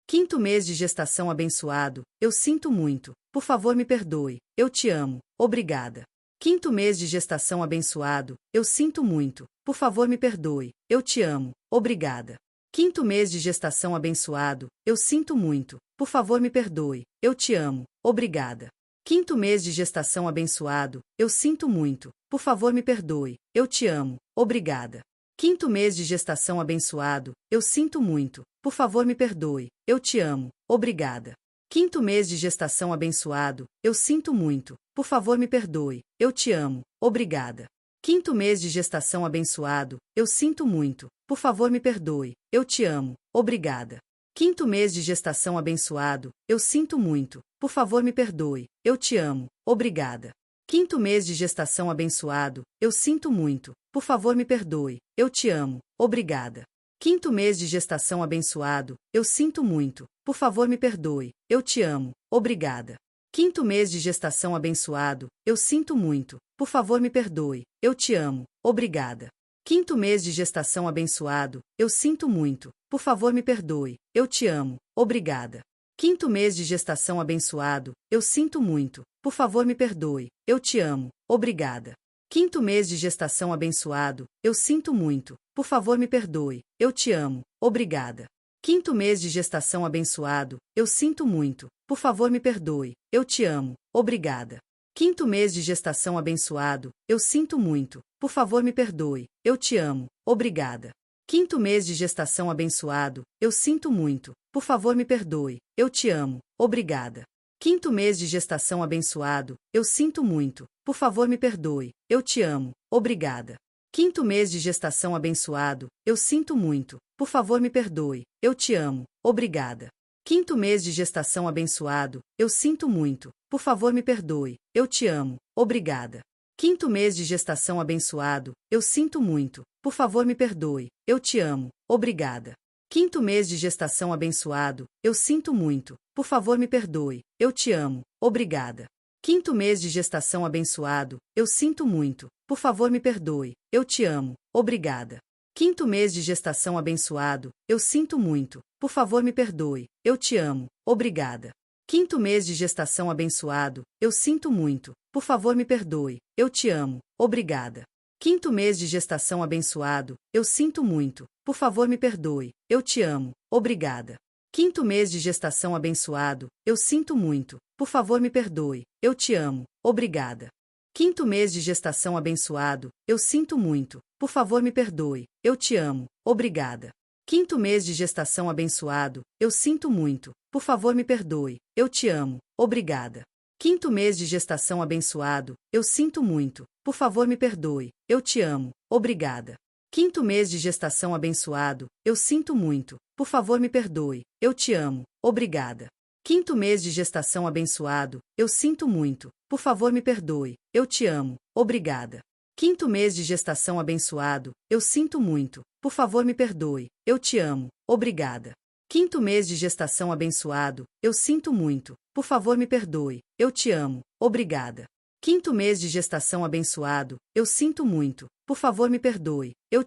Quinto mês de gestação abençoado, eu sinto muito, por favor me perdoe, eu te amo, obrigada. Quinto mês de gestação abençoado, eu sinto muito, por favor me perdoe, eu te amo, obrigada. Quinto mês de gestação abençoado, eu sinto muito, por favor me perdoe, eu te amo, obrigada. Quinto mês de gestação abençoado, eu sinto muito, por favor me perdoe, eu te amo, obrigada. Quinto mês de gestação abençoado, eu sinto muito, por favor me perdoe, eu te amo, obrigada. Quinto mês de gestação abençoado, eu sinto muito, por favor me perdoe, eu te amo, obrigada. Quinto mês de gestação abençoado, eu sinto muito, por favor me perdoe, eu te amo, obrigada. Quinto mês de gestação abençoado, eu sinto muito, por favor me perdoe, eu te amo, obrigada. Quinto mês de gestação abençoado, eu sinto muito, por favor me perdoe, eu te amo, obrigada. Quinto mês de gestação abençoado, eu sinto muito, por favor me perdoe, eu te amo, obrigada. Quinto mês de gestação abençoado, eu sinto muito, por favor me perdoe, eu te amo, obrigada. Quinto mês de gestação abençoado, eu sinto muito, por favor me perdoe, eu te amo, obrigada. Quinto mês de gestação abençoado, eu sinto muito, por favor me perdoe, eu te amo, obrigada. Quinto mês de gestação abençoado, eu sinto muito, por favor me perdoe, eu te amo, obrigada. Quinto mês de gestação abençoado, eu sinto muito, por favor me perdoe, eu te amo, obrigada. Quinto mês de gestação abençoado, eu sinto muito, por favor me perdoe, eu te amo, obrigada. Quinto mês de gestação abençoado, eu sinto muito, por favor me perdoe, eu te amo, obrigada. Quinto mês de gestação abençoado, eu sinto muito, por favor me perdoe, eu te amo, obrigada. Quinto mês de gestação abençoado, eu sinto muito, por favor me perdoe, eu te amo, obrigada. Quinto mês de gestação abençoado, eu sinto muito, por favor me perdoe, eu te amo, obrigada. Quinto mês de gestação abençoado, eu sinto muito, por favor me perdoe, eu te amo, obrigada. Quinto mês de gestação abençoado, eu sinto muito, por favor me perdoe, eu te amo, obrigada. Quinto mês de gestação abençoado, eu sinto muito, por favor me perdoe, eu te amo, obrigada. Quinto mês de gestação abençoado, eu sinto muito, por favor me perdoe, eu te amo, obrigada. Quinto mês de gestação abençoado, eu sinto muito, por favor me perdoe, eu te amo, obrigada. Quinto mês de gestação abençoado, eu sinto muito, por favor me perdoe, eu te amo, obrigada. Quinto mês de gestação abençoado, eu sinto muito, por favor me perdoe, eu te amo, obrigada. Quinto mês de gestação abençoado, eu sinto muito, por favor me perdoe, eu te amo, obrigada. Quinto mês de gestação abençoado, eu sinto muito, por favor me perdoe, eu te amo, obrigada. Quinto mês de gestação abençoado, eu sinto muito, por favor me perdoe, eu te amo, obrigada. Quinto mês de gestação abençoado, eu sinto muito, por favor me perdoe, eu te amo, obrigada. Quinto mês de gestação abençoado, eu sinto muito, por favor me perdoe, eu te amo, obrigada. Quinto mês de gestação abençoado, eu sinto muito, por favor me perdoe, eu te amo, obrigada. Quinto mês de gestação abençoado, eu sinto muito, por favor me perdoe, eu te amo, obrigada. Quinto mês de gestação abençoado, eu sinto muito, por favor me perdoe, eu te amo, obrigada. Quinto mês de gestação abençoado, eu sinto muito, por favor me perdoe, eu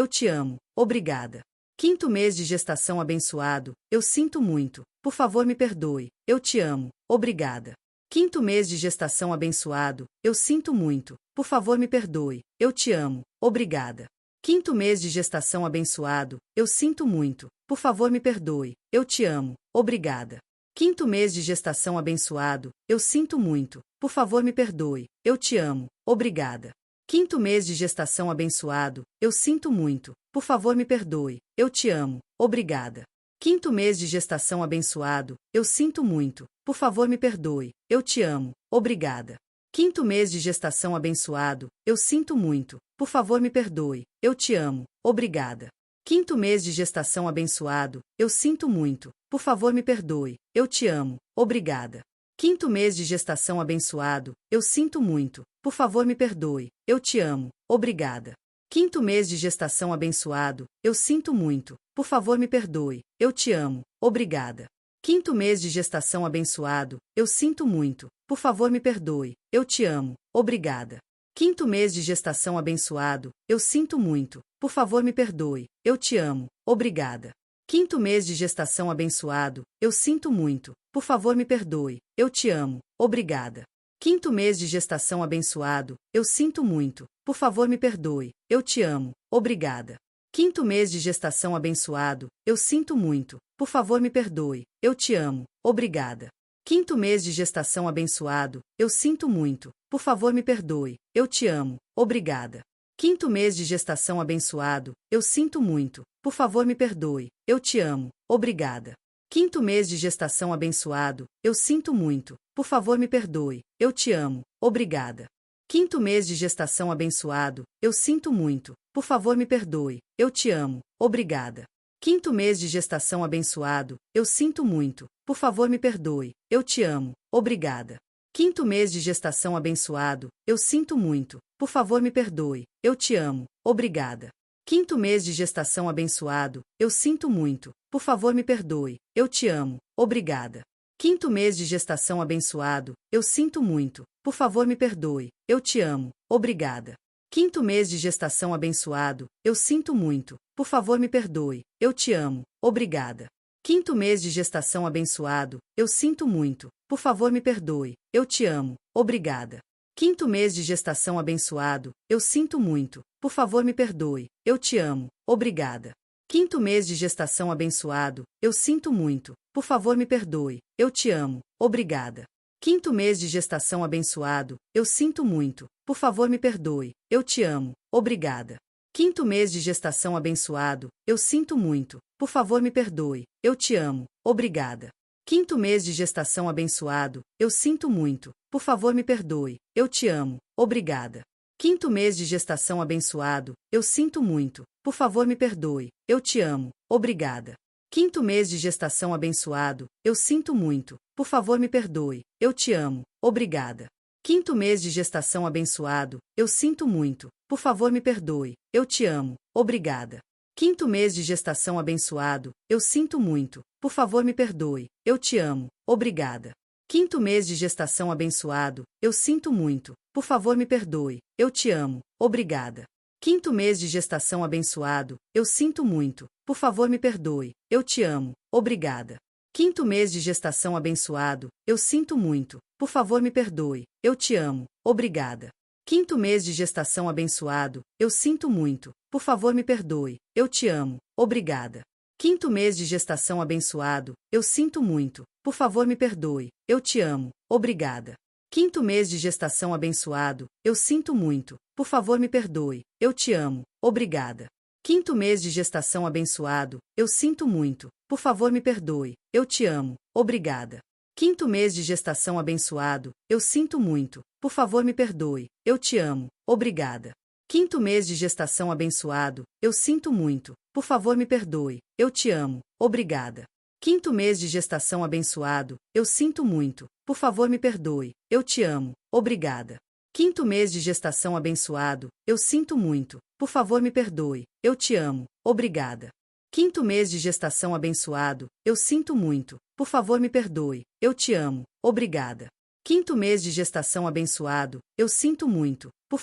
te amo, obrigada. Quinto mês de gestação abençoado, eu sinto muito, por favor me perdoe, eu te amo, obrigada. Quinto mês de gestação abençoado, eu sinto muito, por favor me perdoe, eu te amo, obrigada. Quinto mês de gestação abençoado, eu sinto muito, por favor me perdoe, eu te amo, obrigada. Quinto mês de gestação abençoado, eu sinto muito, por favor me perdoe, eu te amo, obrigada. Quinto mês de gestação abençoado, eu sinto muito, por favor me perdoe, eu te amo, obrigada. Quinto mês de gestação abençoado, eu sinto muito, por favor me perdoe, eu te amo, obrigada. Quinto mês de gestação abençoado, eu sinto muito, por favor me perdoe, eu te amo, obrigada. Quinto mês de gestação abençoado, eu sinto muito, por favor me perdoe, eu te amo, obrigada. Quinto mês de gestação abençoado, eu sinto muito, por favor me perdoe, eu te amo, obrigada. Quinto mês de gestação abençoado, eu sinto muito, por favor me perdoe, eu te amo, obrigada. Quinto mês de gestação abençoado, eu sinto muito, por favor me perdoe, eu te amo, obrigada. Quinto mês de gestação abençoado, eu sinto muito, por favor me perdoe, eu te amo, obrigada. Quinto mês de gestação abençoado, eu sinto muito, por favor me perdoe, eu te amo, obrigada. Quinto mês de gestação abençoado, eu sinto muito, por favor me perdoe, eu te amo, obrigada. Quinto mês de gestação abençoado, eu sinto muito, por favor me perdoe, eu te amo, obrigada. Quinto mês de gestação abençoado, eu sinto muito, por favor me perdoe, eu te amo, obrigada. Quinto mês de gestação abençoado, eu sinto muito, por favor me perdoe, eu te amo, obrigada. Quinto mês de gestação abençoado, eu sinto muito, por favor me perdoe, eu te amo, obrigada. Quinto mês de gestação abençoado, eu sinto muito, por favor me perdoe, eu te amo, obrigada. Quinto mês de gestação abençoado, eu sinto muito, por favor me perdoe, eu te amo, obrigada. Quinto mês de gestação abençoado, eu sinto muito, por favor me perdoe, eu te amo, obrigada. Quinto mês de gestação abençoado, eu sinto muito, por favor me perdoe, eu te amo, obrigada. Quinto mês de gestação abençoado, eu sinto muito, por favor me perdoe, eu te amo, obrigada. Quinto mês de gestação abençoado, eu sinto muito, por favor me perdoe, eu te amo, obrigada. Quinto mês de gestação abençoado, eu sinto muito, por favor me perdoe, eu te amo, obrigada. Quinto mês de gestação abençoado, eu sinto muito, por favor me perdoe, eu te amo, obrigada. Quinto mês de gestação abençoado, eu sinto muito, por favor me perdoe, eu te amo, obrigada. Quinto mês de gestação abençoado, eu sinto muito, por favor me perdoe, eu te amo, obrigada. Quinto mês de gestação abençoado, eu sinto muito, por favor me perdoe, eu te amo, obrigada. Quinto mês de gestação abençoado, eu sinto muito, por favor me perdoe, eu te amo, obrigada. Quinto mês de gestação abençoado, eu sinto muito, por favor me perdoe, eu te amo, obrigada. Quinto mês de gestação abençoado, eu sinto muito, por favor me perdoe, eu te amo, obrigada. Quinto mês de gestação abençoado, eu sinto muito, por favor me perdoe, eu te amo, obrigada. Quinto mês de gestação abençoado, eu sinto muito, por favor me perdoe, eu te amo, obrigada. Quinto mês de gestação abençoado, eu sinto muito, por favor me perdoe, eu te amo, obrigada. Quinto mês de gestação abençoado, eu sinto muito, por favor me perdoe, eu te amo, obrigada. Quinto mês de gestação abençoado, eu sinto muito, por favor me perdoe, eu te amo, obrigada. Quinto mês de gestação abençoado, eu sinto muito, por favor me perdoe, eu te amo, obrigada. Quinto mês de gestação abençoado, eu sinto muito, por favor me perdoe, eu te amo, obrigada. Quinto mês de gestação abençoado, eu sinto muito, por favor me perdoe, eu te amo, obrigada. Quinto mês de gestação abençoado, eu sinto muito, por favor me perdoe, eu te amo, obrigada. Quinto mês de gestação abençoado, eu sinto muito, por favor me perdoe, eu te amo, obrigada. Quinto mês de gestação abençoado, eu sinto muito, por favor me perdoe, eu te amo, obrigada. Quinto mês de gestação abençoado, eu sinto muito, por favor me perdoe, eu te amo, obrigada. Quinto mês de gestação abençoado, eu sinto muito, por favor me perdoe, eu te amo, obrigada. Quinto mês de gestação abençoado, eu sinto muito, por favor me perdoe, eu te amo, obrigada. Quinto mês de gestação abençoado, eu sinto muito, por favor me perdoe, eu te amo, obrigada. Quinto mês de gestação abençoado, eu sinto muito, por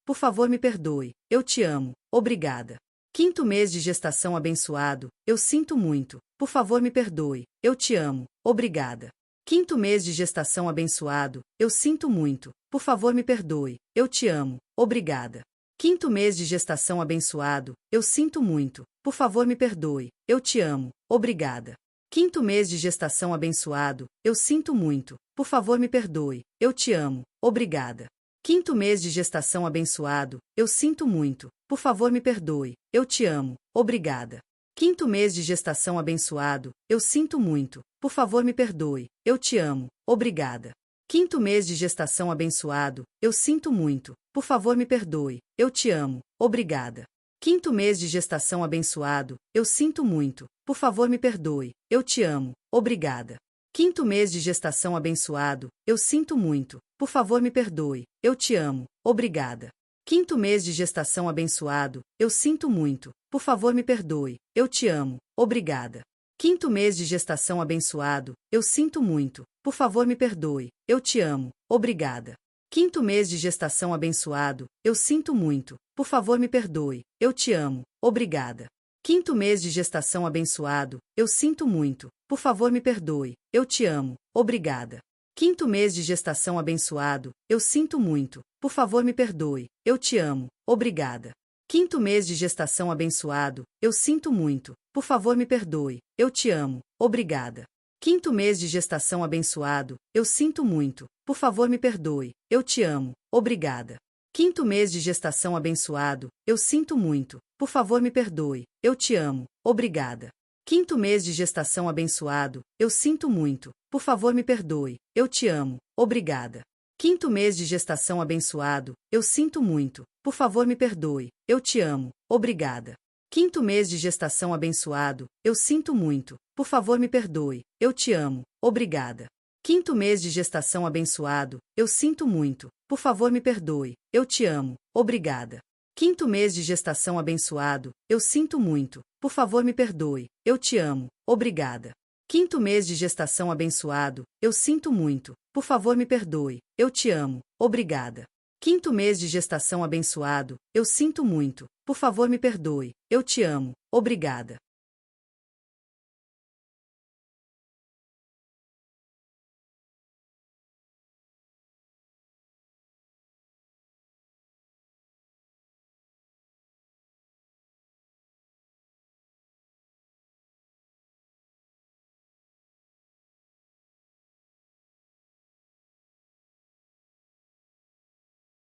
favor me perdoe, eu te amo, obrigada. Quinto mês de gestação abençoado, eu sinto muito, por favor me perdoe, eu te amo, obrigada. Quinto mês de gestação abençoado, eu sinto muito, por favor me perdoe, eu te amo, obrigada. Quinto mês de gestação abençoado, eu sinto muito, por favor me perdoe, eu te amo, obrigada. Quinto mês de gestação abençoado, eu sinto muito, por favor me perdoe, eu te amo, obrigada. Quinto mês de gestação abençoado, eu sinto muito, por favor me perdoe, eu te amo, obrigada. Quinto mês de gestação abençoado, eu sinto muito, por favor me perdoe, eu te amo, obrigada. Quinto mês de gestação abençoado, eu sinto muito, por favor me perdoe, eu te amo, obrigada. Quinto mês de gestação abençoado, eu sinto muito, por favor me perdoe, eu te amo, obrigada. Quinto mês de gestação abençoado, eu sinto muito, por favor me perdoe, eu te amo, obrigada. Quinto mês de gestação abençoado, eu sinto muito, por favor me perdoe, eu te amo, obrigada. Quinto mês de gestação abençoado, eu sinto muito, por favor me perdoe, eu te amo, obrigada. Quinto mês de gestação abençoado, eu sinto muito, por favor me perdoe, eu te amo, obrigada. Quinto mês de gestação abençoado, eu sinto muito, por favor me perdoe, eu te amo, obrigada. Quinto mês de gestação abençoado, eu sinto muito, por favor me perdoe, eu te amo, obrigada. Quinto mês de gestação abençoado, eu sinto muito, por favor me perdoe, eu te amo, obrigada. Quinto mês de gestação abençoado, eu sinto muito, por favor me perdoe, eu te amo, obrigada. Quinto mês de gestação abençoado, eu sinto muito, por favor me perdoe, eu te amo, obrigada. Quinto mês de gestação abençoado, eu sinto muito, por favor me perdoe, eu te amo, obrigada. Quinto mês de gestação abençoado, eu sinto muito, por favor me perdoe, eu te amo, obrigada. Quinto mês de gestação abençoado, eu sinto muito, por favor me perdoe, eu te amo, obrigada. Quinto mês de gestação abençoado, eu sinto muito, por favor me perdoe, eu te amo, obrigada. Quinto mês de gestação abençoado, eu sinto muito, por favor me perdoe, eu te amo, obrigada. Quinto mês de gestação abençoado, eu sinto muito, por favor me perdoe, eu te amo, obrigada. Quinto mês de gestação abençoado, eu sinto muito, por favor me perdoe, eu te amo, obrigada.